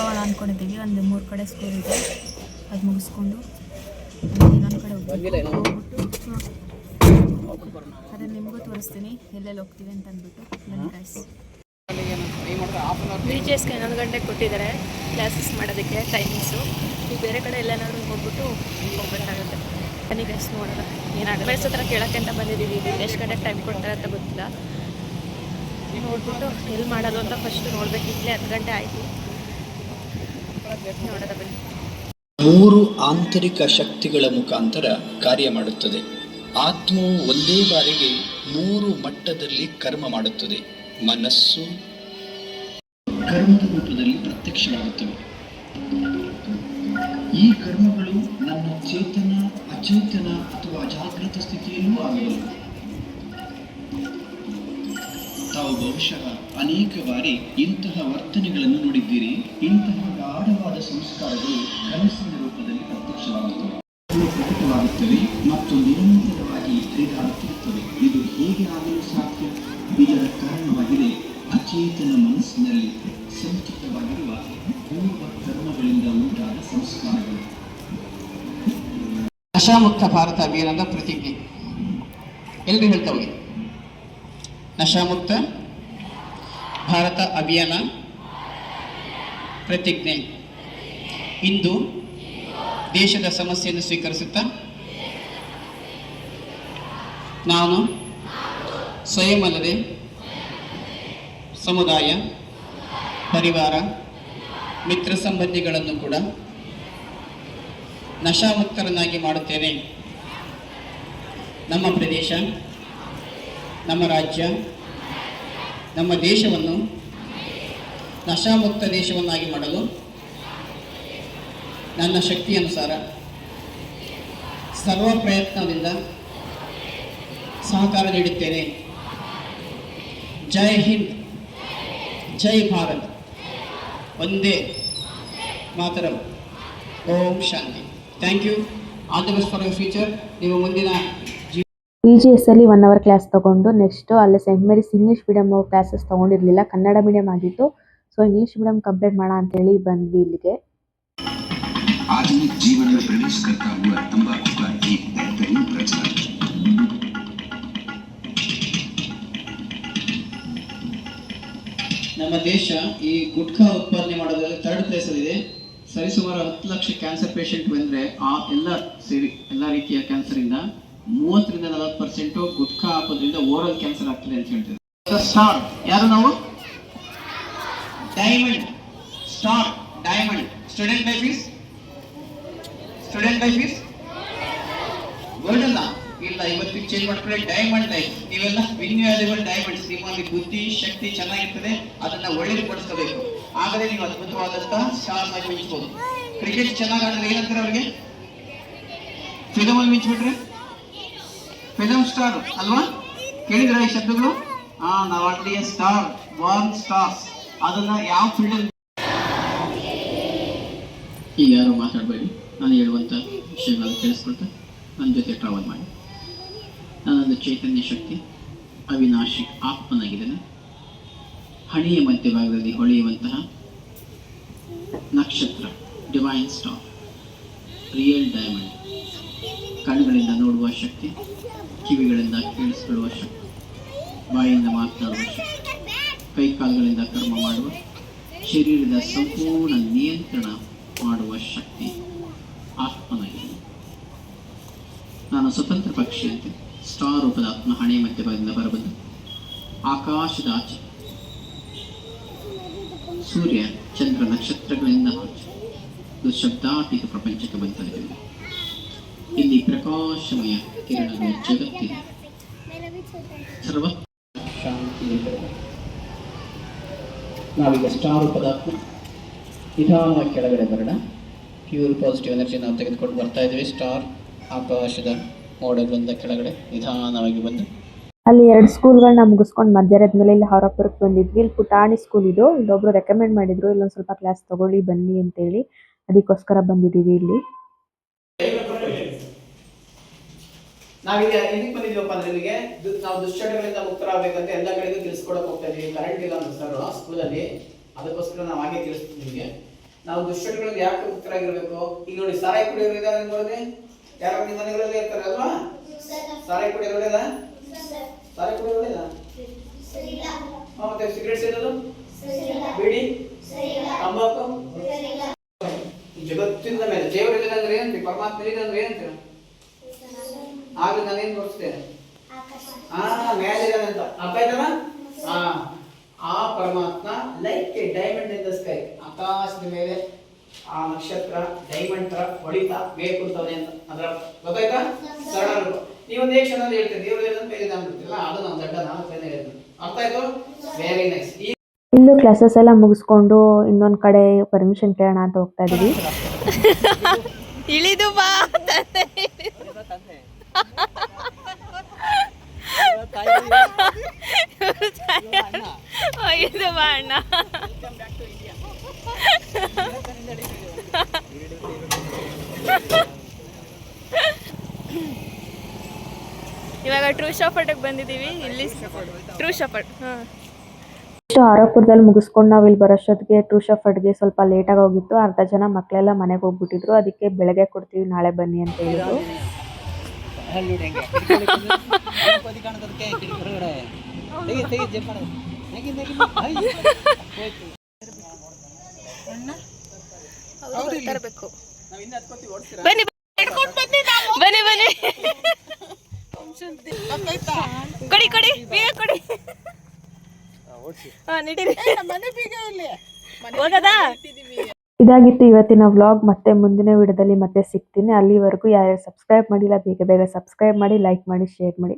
ಹೋಗೋಣ ಅಂದ್ಕೊಂಡಿದ್ದೀವಿ. ಒಂದು 3 ಕಡೆ ಸ್ಕೂಲ್ ಇದೆ, ಅದು ಮುಗಿಸ್ಕೊಂಡು ಇನ್ನೊಂದು ಕಡೆ ಹೋಗ್ಬಿಟ್ಟು ಅದನ್ನು ನಿಮಗೂ ತೋರಿಸ್ತೀನಿ ಎಲ್ಲೆಲ್ಲಿ ಹೋಗ್ತೀವಿ ಅಂತ ಅಂದ್ಬಿಟ್ಟು. ಬನ್ನಿ ಗೈಸ್. BGSಗೆ 11 ಗಂಟೆಗೆ ಕೊಟ್ಟಿದ್ದಾರೆ ಕ್ಲಾಸಸ್ ಮಾಡೋದಕ್ಕೆ ಟೈಮಿಂಗ್ಸು. ಈಗ ಬೇರೆ ಕಡೆ ಎಲ್ಲೇನಾದ್ರೂ ಹೋಗ್ಬಿಟ್ಟು ಹೋಗ್ಬೇಕಾಗುತ್ತೆ. ಬನ್ನಿ ಗೈಸ್ ನೋಡೋಣ ಏನಾಗುತ್ತೆ. ಬೇರೆ ಹತ್ರ ಕೇಳೋಕ್ಕೆ ಅಂತ ಬಂದಿದ್ದೀವಿ. ಎಷ್ಟು ಗಂಟೆಗೆ ಟೈಮ್ ಕೊಡ್ತಾರೆ ಅಂತ ಗೊತ್ತಿಲ್ಲ. ನೋಡ್ಬಿಟ್ಟು ಎಲ್ಲಿ ಮಾಡೋದು ಅಂತ ಫಸ್ಟ್ ನೋಡ್ಬೇಕು. ಇಲ್ಲೇ 10 ಗಂಟೆ ಆಯಿತು. ನೋಡೋದ ಬನ್ನಿ. 3 ಆಂತರಿಕ ಶಕ್ತಿಗಳ ಮುಖಾಂತರ ಕಾರ್ಯ ಮಾಡುತ್ತದೆ. ಆತ್ಮವು ಒಂದೇ ಬಾರಿಗೆ 3 ಮಟ್ಟದಲ್ಲಿ ಕರ್ಮ ಮಾಡುತ್ತದೆ. ಮನಸ್ಸು ಕರ್ಮದ ರೂಪದಲ್ಲಿ ಪ್ರತ್ಯಕ್ಷವಾಗುತ್ತವೆ. ಈ ಕರ್ಮಗಳು ನನ್ನ ಚೇತನ, ಅಚೇತನ ಅಥವಾ ಅಜಾಗೃತ ಸ್ಥಿತಿಯಲ್ಲೂ ಆಗಬಹುದು. ತಾವು ಬಹುಶಃ ಅನೇಕ ಬಾರಿ ಇಂತಹ ವರ್ತನೆಗಳನ್ನು ನೋಡಿದ್ದೀರಿ. ಇಂತಹ ಗಾಢವಾದ ಸಂಸ್ಕಾರಗಳು ಕನಸಿನ ರೂಪದಲ್ಲಿ ಪ್ರಕಟವಾಗುತ್ತವೆ ಮತ್ತು ನಿರಂತರವಾಗಿ ಹರಿದಾಡುತ್ತಿರುತ್ತವೆ. ಇದು ಹೇಗೆ ಆಗಲು ಸಾಧ್ಯ? ಇದರ ಕಾರಣವಾಗಿದೆ ಅಚೇತನ ಮನಸ್ಸಿನಲ್ಲಿ ಸಂಚಿತವಾಗಿರುವ ಪೂರ್ವ ಕರ್ಮಗಳಿಂದ ಉಂಟಾದ ಸಂಸ್ಕಾರಗಳು. ನಶಾಮುಕ್ತ ಭಾರತ ಅಭಿಯಾನದ ಪ್ರತಿಜ್ಞೆ ಎಲ್ಲರೂ ಹೇಳ್ತಾ ಹೋಗಿ. ನಶಾಮುಕ್ತ ಭಾರತ ಅಭಿಯಾನ ಪ್ರತಿಜ್ಞೆ. ಇಂದು ದೇಶದ ಸಮಸ್ಯೆಯನ್ನು ಸ್ವೀಕರಿಸುತ್ತಾ ನಾನು ಸ್ವಯಂ ಅಲ್ಲದೆ ಸಮುದಾಯ, ಪರಿವಾರ, ಮಿತ್ರ ಸಂಬಂಧಿಗಳನ್ನು ಕೂಡ ನಶಾಮುಕ್ತರನ್ನಾಗಿ ಮಾಡುತ್ತೇನೆ. ನಮ್ಮ ಪ್ರದೇಶ, ನಮ್ಮ ರಾಜ್ಯ, ನಮ್ಮ ದೇಶವನ್ನು ನಶಾಮುಕ್ತ ದೇಶವನ್ನಾಗಿ ಮಾಡಲು ನನ್ನ ಶಕ್ತಿ ಅನುಸಾರ ಸರ್ವ ಪ್ರಯತ್ನದಿಂದ ಸಹಕಾರ ನೀಡುತ್ತೇನೆ. ಜೈ ಹಿಂದ್, ಜೈ ಭಾರತ್, ಒಂದೇ ಮಾತರಂ, ಓಂ ಶಾಂತಿ. Thank you. All the best for your future. ನೀವು ಮುಂದಿನ BGSಲ್ಲಿ 1 ಅವರ್ ಕ್ಲಾಸ್ ತೊಗೊಂಡು ನೆಕ್ಸ್ಟು ಅಲ್ಲೇ Saint Mary's English medium classes ತೊಗೊಂಡಿರಲಿಲ್ಲ, ಕನ್ನಡ ಮೀಡಿಯಮ್ ಆಗಿತ್ತು. ಸೊ ಇಂಗ್ಲೀಷ್ ಮೀಡಿಯಮ್ ಕಂಪ್ಲೀಟ್ ಮಾಡೋಣ ಅಂತೇಳಿ ಬಂದ್ವಿ ಇಲ್ಲಿಗೆ. आधुनिक जीवन में प्रवेश करता हुआ तंबाकू का एक बेहतरीन प्रचलन। ನಮ್ಮ ದೇಶ ಈ ಗುಟ್ಕಾ ಉತ್ಪಾದನೆ ಮಾಡೋದ್ರಲ್ಲಿ 3rd ಪ್ಲೇಸ್ ಅಲ್ಲಿ ಇದೆ. ಸರಿಸುಮಾರು 10 ಲಕ್ಷ ಕ್ಯಾನ್ಸರ್ ಪೇಷಂಟ್ ಬಂದ್ರೆ ಆ ಎಲ್ಲ ರೀತಿಯ ಕ್ಯಾನ್ಸರ್ ಇಂದ 30 ರಿಂದ 40% ಗುಟ್ಕಾ ಹಾಕೋದ್ರಿಂದ ಓರಲ್ ಕ್ಯಾನ್ಸರ್ ಆಗ್ತದೆ ಅಂತ ಹೇಳ್ತಾರೆ. ಸ್ಟಾರ್ ಯಾರು ನಾವು? Diamond star, diamond. Student life is gold ಅಲ್ಲ, ಇಲ್ಲ ಇವತ್ತು ಚೇಂಜ್ ಮಾಡ್ಕೊಂಡ್ರೆ ಡೈಮಂಡ್ ಲೈಫ್. ನೀವೆಲ್ಲ ಇನ್ವ್ಯಾಲ್ಯೂಬಲ್ ಡೈಮಂಡ್ಸ್. ನಿಮ್ಮಲ್ಲಿ ಬುದ್ಧಿ ಶಕ್ತಿ ಚೆನ್ನಾಗಿರ್ತದೆ, ಅದನ್ನ ಒಳ್ಳೇದುಪಡಿಸ್ಕೋಬೇಕು. ಆಗಲೇ ನೀವು ಅದ್ಭುತವಾದಂತಹ ಸ್ಟಾರ್ ಆಗಿ ಮಿಂಚಬಹುದು. ಕ್ರಿಕೆಟ್ ಚೆನ್ನಾಗಿ ಆಡಿದ್ರೆ ಏನಂತಾರೆ ಅವ್ರಿಗೆ? ಫಿಲಮ್ ಅಲ್ಲಿ ಮಿಂಚ್ಬಿಟ್ರೆ ಫಿಲಮ್ ಸ್ಟಾರ್ ಅಲ್ವಾ? ಕೇಳಿದ್ರ ಈ ಶಬ್ದಗಳು? ನಾವು ಆಲ್ರೆಡಿ ಸ್ಟಾರ್, ಬಾರ್ನ್ ಸ್ಟಾರ್ಸ್. ಅದನ್ನ ಯಾವ ಫೀಲ್ಡ್ ಈಗ ಯಾರು ಮಾತಾಡಬೇಡಿ. ನಾನು ಹೇಳುವಂಥ ವಿಷಯಗಳನ್ನು ತಿಳಿಸ್ಕೊಳ್ತಾ ನನ್ನ ಜೊತೆ ಟ್ರಾವೆಲ್ ಮಾಡಿ. ನಾನೊಂದು ಚೈತನ್ಯ ಶಕ್ತಿ, ಅವಿನಾಶಿ ಆತ್ಮನಾಗಿದ್ದೇನೆ. ಹಣೆಯ ಮಧ್ಯಭಾಗದಲ್ಲಿ ಹೊಳೆಯುವಂತಹ ನಕ್ಷತ್ರ, ಡಿವೈನ್ ಸ್ಟಾರ್, ರಿಯಲ್ ಡೈಮಂಡ್. ಕಣ್ಣುಗಳಿಂದ ನೋಡುವ ಶಕ್ತಿ, ಕಿವಿಗಳಿಂದ ಕೇಳಿಸಿಕೊಳ್ಳುವ ಶಕ್ತಿ, ಬಾಯಿಯಿಂದ ಮಾತನಾಡುವ ಶಕ್ತಿ, ಕೈಕಾಲುಗಳಿಂದ ಕರ್ಮ ಮಾಡುವ, ಶರೀರದ ಸಂಪೂರ್ಣ ನಿಯಂತ್ರಣ ಮಾಡುವ ಶಕ್ತಿ ಆತ್ಮನಾಗಿದೆ. ನಾನು ಸ್ವತಂತ್ರ ಪಕ್ಷಿಯಂತೆ ಸ್ಟಾರ್ ರೂಪದ ಆತ್ಮ ಹಣೆ ಮಧ್ಯಭಾಗದಿಂದ ಹೊರಬಂದು ಆಕಾಶದ ಆಚೆ ಸೂರ್ಯ, ಚಂದ್ರ, ನಕ್ಷತ್ರಗಳಿಂದ ಆಚೆ ಶಬ್ದಾತೀತ ಪ್ರಪಂಚಕ್ಕೆ ಬಂದಿದ್ದೇನೆ. ಇಲ್ಲಿ ಪ್ರಕಾಶಮಯ ಕಿರಣಗಳ ಜಗತ್ತಿದೆ. ಸರ್ವ ಶಾಂತಿ. ನಾವೀಗ ಸ್ಟಾರ್ ರೂಪದ ಆತ್ಮ ನಿಧಾನವಾಗಿ ಕೆಳಗಡೆ ಬರೋಣ. ಪ್ಯೂರ್ ಪಾಸಿಟಿವ್ ಎನರ್ಜಿ ನಾವು ತೆಗೆದುಕೊಂಡು ಬರ್ತಾ ಇದ್ದೀವಿ. ಸ್ಟಾರ್ ಆಕಾಶದ ಮೋಡಗಳಿಂದ ಕೆಳಗಡೆ ನಿಧಾನವಾಗಿ ಬಂದು ಅಲ್ಲಿ 2 ಸ್ಕೂಲ್ಗಳನ್ನ ಮುಗಿಸ್ಕೊಂಡು ಮಧ್ಯಾಹ್ನದ ಮೇಲೆ ಇಲ್ಲಿ ಹೊರಪುರಕ್ಕೆ ಬಂದಿದ್ವಿ. ಇಲ್ಲಿ ಪುಟಾಣಿ ಸ್ಕೂಲ್ ಇದು. ಇಲ್ಲೊಬ್ರು ರೆಕಮೆಂಡ್ ಮಾಡಿದ್ರು ಇಲ್ಲೊಂದು ಸ್ವಲ್ಪ ಕ್ಲಾಸ್ ತಗೊಳ್ಳಿ ಬನ್ನಿ ಅಂತೇಳಿ, ಅದಕ್ಕೋಸ್ಕರ ಬಂದಿದ್ದೀವಿ ಇಲ್ಲಿ. ನಾವೀಗ ಇದಕ್ಕೆ ಬಂದಿದ್ದೀವಪ್ಪ ಅಂದ್ರೆ ಇಲ್ಲಿಗೆ ನಾವು ದುಶ್ಚಟಗಳಿಂದ ಮುಕ್ತರಾಗಬೇಕಂತ ಎಲ್ಲ ಕಡೆಗೂ ತಿಳಿಸ್ಕೊಡಕ್ ಹೋಗ್ತಾ ಇದೀವಿ. ಕರೆಂಟ್ ಇಲ್ಲ ಅಂತ ಸರ್ ಸ್ಕೂಲಲ್ಲಿ, ಅದಕ್ಕೋಸ್ಕರ ನಾವು ಹಾಗೆ ತಿಳಿಸ್ತೀವಿ ನಿಮಗೆ. ನಾವು ದುಶ್ಚಟಗಳಿಗೆ ಯಾಕೆ ಮುಕ್ತರಾಗಿರ್ಬೇಕು? ಈಗ ನೋಡಿ, ಸಾರಾಯಿ ಕುಡಿಯೋರು ಇದ್ದಾರೆ ಅನ್ಕೊಳ್ಳಿ, ಯಾರು ನಿಮ್ಮ ಮನೆಗಳಲ್ಲಿ ಇರ್ತಾರೆ ಅಲ್ವಾ? ಸಾರಾಯಿ ಕುಡಿಯೋರು ಒಳ್ಳೇದಾ? ಸಾರಾಯಿ ಕುಡಿಯೋರು ಒಳ್ಳೇದಾ? ಮತ್ತೆ ಸಿಗರೇಟ್ ಸೇದೋದು, ಬೀಡಿ, ತಂಬಾಕು, ಈ ಜಗತ್ತಿನ ಮೇಲೆ ದೇವರಿಲ್ಲ ಅಂದ್ರೆ ಏನಂತೀವಿ? ಪರಮಾತ್ಮ ಇಲ್ಲ ಅಂದ್ರೆ ಏನಂತೀರ? ಆಗ ನಾನೇನ್ ತೋರಿಸ್ತೇನೆ, ಮೇಲಿದ್ದಾನೆ ಅಂತ ಅರ್ಥ ಆಯ್ತಲ್ಲ? ಆ ಪರಮಾತ್ಮ like A diamond in the sky, ಆಕಾಶದ ಮೇಲೆ ಆ ನಕ್ಷತ್ರ ಡೈಮಂಡ್ ತರ ಹೊಳಿತಾ ಮೇಲೆ ಕುಂತವನೆ ಅಂತ ಅದರ ಗೊತ್ತಾಯ್ತಾ? ಸರಳ ರೂಪ. ನೀವೊಂದೇ ಕ್ಷಣದಲ್ಲಿ ಹೇಳ್ತೀರಿ ದೇವರು ಮೇಲೆ ಅಂದ್ಬಿಡ್ತಿಲ್ಲ, ಅದು ನಾವು ದಡ್ಡ ನಾನು ಹೇಳಿದ್ರು. ಅರ್ಥ ಆಯ್ತು? Very nice. ಇಲ್ಲೂ ಕ್ಲಾಸಸ್ ಎಲ್ಲ ಮುಗಿಸ್ಕೊಂಡು ಇನ್ನೊಂದು ಕಡೆ ಪರ್ಮಿಷನ್ ಕೇಳೋಣ ಅಂತ ಹೋಗ್ತಾ ಇದೀವಿ. ಇಳಿದು ಬಾ ಇದು ಬಾ ಅಣ್ಣ. ಇವಾಗ ಟ್ರೂ ಶಾಫರ್ಡ್ಗೆ ಬಂದಿದ್ದೀವಿ. ಇಲ್ಲಿ ಟ್ರೂ ಶಾಫರ್ಡ್. ಇಷ್ಟು ಆರೋಪುರದಲ್ಲಿ ಮುಗಿಸ್ಕೊಂಡು ನಾವು ಇಲ್ಲಿ ಬರೋಷ್ಟೊತ್ತಿಗೆ ಟ್ರೂ ಶಾಫರ್ಡ್ಗೆ ಸ್ವಲ್ಪ ಲೇಟಾಗಿ ಹೋಗಿತ್ತು. ಅರ್ಧ ಜನ ಮಕ್ಕಳೆಲ್ಲ ಮನೆಗೆ ಹೋಗ್ಬಿಟ್ಟಿದ್ರು. ಅದಕ್ಕೆ ಬೆಳಗ್ಗೆ ಕೊಡ್ತೀವಿ, ನಾಳೆ ಬನ್ನಿ ಅಂತ ಹೇಳಿದ್ರು. ಬನ್ನಿ ಬನ್ನಿ ಬನ್ನಿ, ಕೊಡಿ ಕೊಡಿ ಬೇಗ ಕೊಡಿ. ಇದಾಗಿತ್ತು ಇವತ್ತಿನ ವ್ಲಾಗ್. ಮತ್ತೆ ಮುಂದಿನ ವಿಡಿಯೋದಲ್ಲಿ ಮತ್ತೆ ಸಿಗ್ತೀನಿ. ಅಲ್ಲಿವರೆಗೂ ಯಾರ್ಯಾರು ಸಬ್ಸ್ಕ್ರೈಬ್ ಮಾಡಿಲ್ಲ ಬೇಗ ಬೇಗ ಸಬ್ಸ್ಕ್ರೈಬ್ ಮಾಡಿ, ಲೈಕ್ ಮಾಡಿ, ಶೇರ್ ಮಾಡಿ.